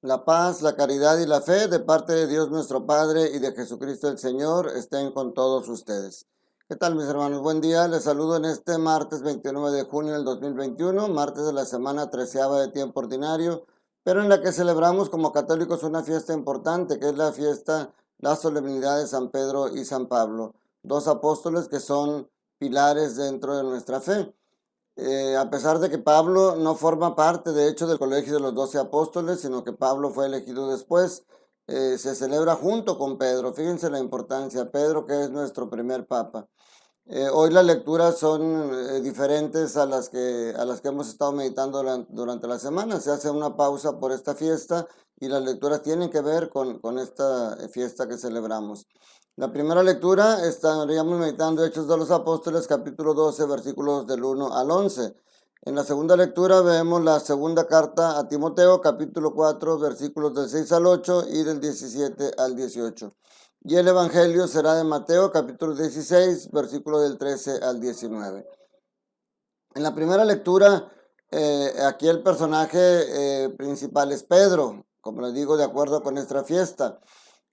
La paz, la caridad y la fe de parte de Dios nuestro Padre y de Jesucristo el Señor estén con todos ustedes. ¿Qué tal, mis hermanos? Buen día. Les saludo en este martes 29 de junio del 2021, martes de la semana 13ª de tiempo ordinario, pero en la que celebramos como católicos una fiesta importante, que es la solemnidad de San Pedro y San Pablo, dos apóstoles que son pilares dentro de nuestra fe. A pesar de que Pablo no forma parte, de hecho, del colegio de los 12 apóstoles, sino que Pablo fue elegido después, se celebra junto con Pedro. Fíjense la importancia, Pedro, que es nuestro primer papa. Hoy las lecturas son diferentes a las que hemos estado meditando durante la semana. Se hace una pausa por esta fiesta y las lecturas tienen que ver con esta fiesta que celebramos. La primera lectura estaríamos meditando Hechos de los Apóstoles, capítulo 12, versículos del 1 al 11. En la segunda lectura vemos la segunda carta a Timoteo, capítulo 4, versículos del 6 al 8 y del 17 al 18. Y el Evangelio será de Mateo, capítulo 16, versículo del 13 al 19. En la primera lectura, aquí el personaje principal es Pedro, como les digo, de acuerdo con nuestra fiesta.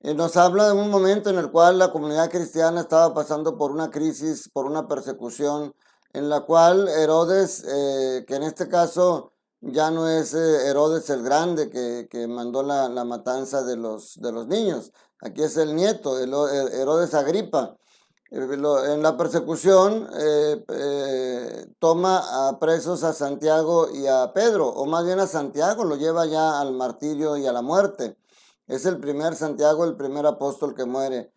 Nos habla de un momento en el cual la comunidad cristiana estaba pasando por una crisis, por una persecución, en la cual Herodes, que en este caso ya no es Herodes el Grande que mandó la matanza de los niños, aquí es el nieto, Herodes Agripa. En la persecución toma a presos a Santiago y a Pedro, o más bien a Santiago, lo lleva ya al martirio y a la muerte. Es el primer Santiago, el primer apóstol que muere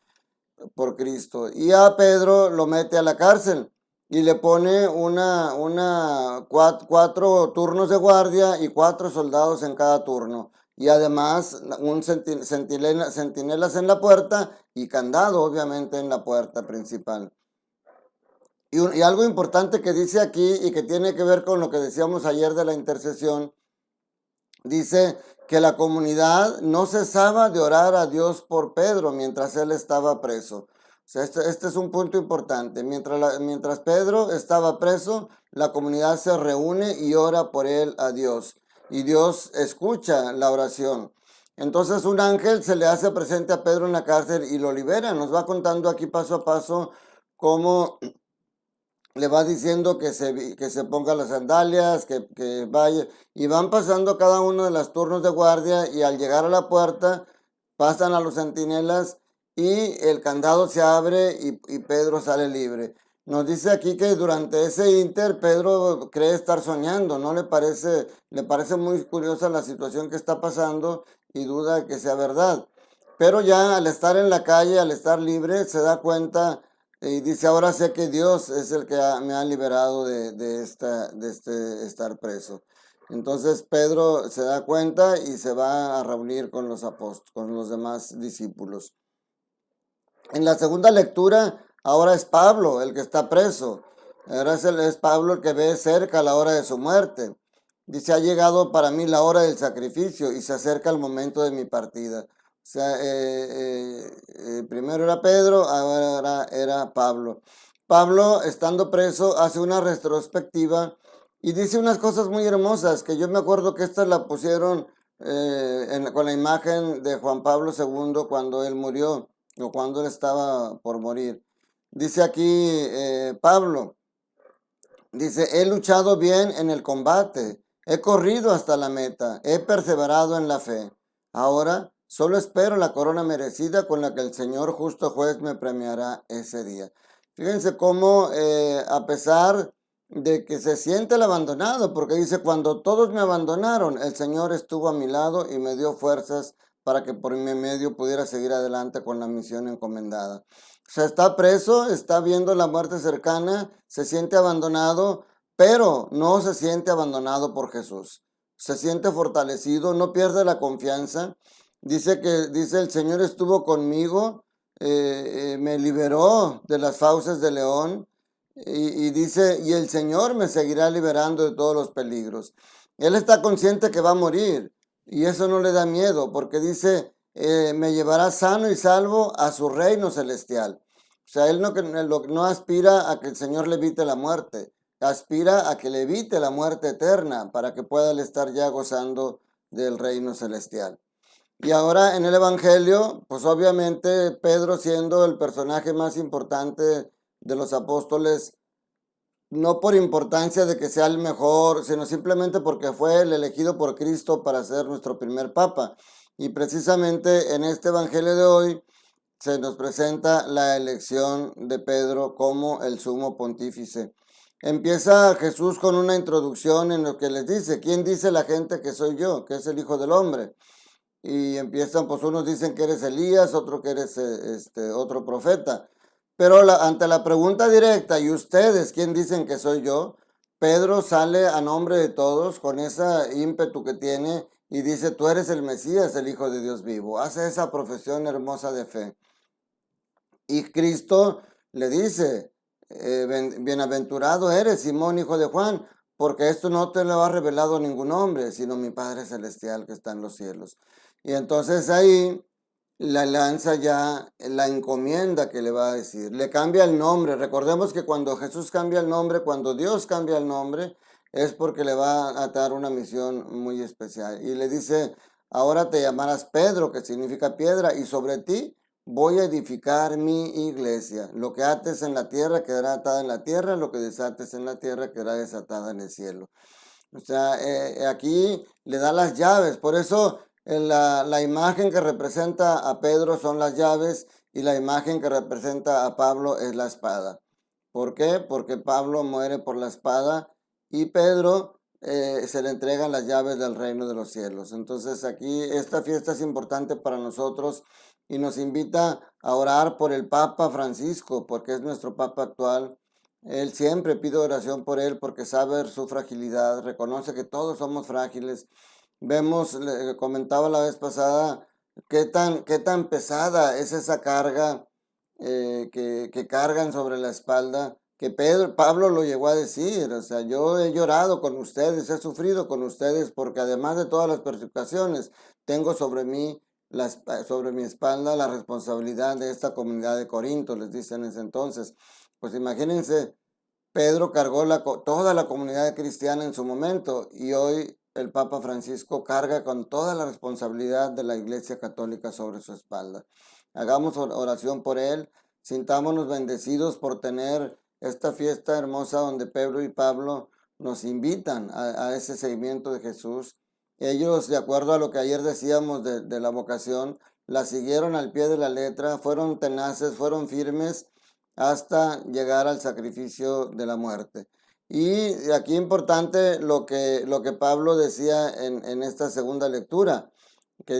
por Cristo. Y a Pedro lo mete a la cárcel y le pone cuatro turnos de guardia y 4 soldados en cada turno. Y además centinelas en la puerta y candado, obviamente, en la puerta principal. Y algo importante que dice aquí y que tiene que ver con lo que decíamos ayer de la intercesión, dice que la comunidad no cesaba de orar a Dios por Pedro mientras él estaba preso. O sea, este es un punto importante. Mientras Pedro estaba preso, la comunidad se reúne y ora por él a Dios. Y Dios escucha la oración. Entonces un ángel se le hace presente a Pedro en la cárcel y lo libera. Nos va contando aquí paso a paso cómo le va diciendo que se ponga las sandalias, que vaya, y van pasando cada uno de los turnos de guardia y al llegar a la puerta pasan a los centinelas y el candado se abre y Pedro sale libre. Nos dice aquí que durante ese inter Pedro cree estar soñando, ¿no? Le parece muy curiosa la situación que está pasando y duda que sea verdad. Pero ya al estar en la calle, al estar libre, se da cuenta y dice, ahora sé que Dios es el que me ha liberado de este estar preso. Entonces Pedro se da cuenta y se va a reunir con los apóstoles, con los demás discípulos. En la segunda lectura, ahora es Pablo el que está preso. Ahora es Pablo el que ve cerca la hora de su muerte. Dice, ha llegado para mí la hora del sacrificio y se acerca el momento de mi partida. O sea, primero era Pedro, ahora era Pablo. Pablo, estando preso, hace una retrospectiva y dice unas cosas muy hermosas que yo me acuerdo que estas la pusieron con la imagen de Juan Pablo II cuando él murió o cuando él estaba por morir. Dice aquí Pablo, dice, he luchado bien en el combate, he corrido hasta la meta, he perseverado en la fe. Ahora solo espero la corona merecida con la que el Señor justo juez me premiará ese día. Fíjense cómo a pesar de que se siente el abandonado, porque dice, cuando todos me abandonaron, el Señor estuvo a mi lado y me dio fuerzas para que por mi medio pudiera seguir adelante con la misión encomendada. O sea, está preso, está viendo la muerte cercana, se siente abandonado, pero no se siente abandonado por Jesús. Se siente fortalecido, no pierde la confianza. Dice el Señor estuvo conmigo, me liberó de las fauces del león y dice, y el Señor me seguirá liberando de todos los peligros. Él está consciente que va a morir y eso no le da miedo porque dice, me llevará sano y salvo a su reino celestial. O sea, él no aspira a que el Señor le evite la muerte, aspira a que le evite la muerte eterna para que pueda él estar ya gozando del reino celestial. Y ahora en el Evangelio, pues obviamente Pedro, siendo el personaje más importante de los apóstoles, no por importancia de que sea el mejor, sino simplemente porque fue el elegido por Cristo para ser nuestro primer papa. Y precisamente en este Evangelio de hoy se nos presenta la elección de Pedro como el sumo pontífice. Empieza Jesús con una introducción en lo que les dice: ¿quién dice la gente que soy yo, que es el Hijo del Hombre? Y empiezan, pues unos dicen que eres Elías, otro que eres otro profeta. Pero ante la pregunta directa: ¿y ustedes quién dicen que soy yo?, Pedro sale a nombre de todos con ese ímpetu que tiene y dice: tú eres el Mesías, el Hijo de Dios vivo. Hace esa profesión hermosa de fe. Y Cristo le dice: bienaventurado eres, Simón, hijo de Juan, porque esto no te lo ha revelado ningún hombre, sino mi Padre Celestial que está en los cielos. Y entonces ahí la lanza ya la encomienda que le va a decir. Le cambia el nombre. Recordemos que cuando Jesús cambia el nombre, cuando Dios cambia el nombre, es porque le va a dar una misión muy especial. Y le dice: ahora te llamarás Pedro, que significa piedra, y sobre ti voy a edificar mi iglesia. Lo que ates en la tierra quedará atada en la tierra, lo que desates en la tierra quedará desatada en el cielo. O sea, aquí le da las llaves. Por eso la imagen que representa a Pedro son las llaves y la imagen que representa a Pablo es la espada. ¿Por qué? Porque Pablo muere por la espada y Pedro se le entregan las llaves del reino de los cielos. Entonces aquí esta fiesta es importante para nosotros y nos invita a orar por el Papa Francisco, porque es nuestro Papa actual. Él siempre pide oración por él porque sabe su fragilidad, reconoce que todos somos frágiles. Vemos, le comentaba la vez pasada, qué tan pesada es esa carga que cargan sobre la espalda, que Pablo lo llegó a decir: o sea, yo he llorado con ustedes, he sufrido con ustedes, porque además de todas las persecuciones, tengo sobre mí, sobre mi espalda, la responsabilidad de esta comunidad de Corinto, les dicen en ese entonces. Pues imagínense, Pedro cargó toda la comunidad cristiana en su momento, y hoy el Papa Francisco carga con toda la responsabilidad de la Iglesia Católica sobre su espalda. Hagamos oración por él, sintámonos bendecidos por tener esta fiesta hermosa donde Pedro y Pablo nos invitan a ese seguimiento de Jesús. Ellos, de acuerdo a lo que ayer decíamos de la vocación, la siguieron al pie de la letra, fueron tenaces, fueron firmes hasta llegar al sacrificio de la muerte. Y aquí importante lo que Pablo decía en esta segunda lectura, que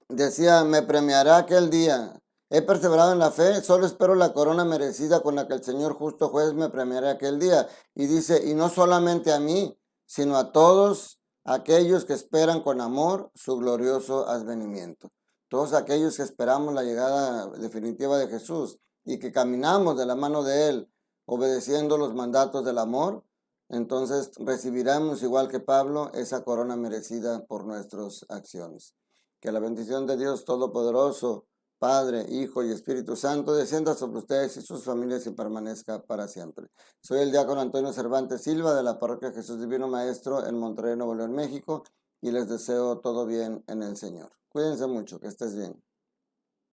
decía: me premiará aquel día. He perseverado en la fe, solo espero la corona merecida con la que el Señor justo juez me premiará aquel día. Y dice: y no solamente a mí, sino a todos aquellos que esperan con amor su glorioso advenimiento. Todos aquellos que esperamos la llegada definitiva de Jesús y que caminamos de la mano de Él, obedeciendo los mandatos del amor, entonces recibiremos, igual que Pablo, esa corona merecida por nuestras acciones. Que la bendición de Dios Todopoderoso, Padre, Hijo y Espíritu Santo, descienda sobre ustedes y sus familias y permanezca para siempre. Soy el diácono Antonio Cervantes Silva, de la Parroquia Jesús Divino Maestro en Monterrey, Nuevo León, México, y les deseo todo bien en el Señor. Cuídense mucho, que estés bien.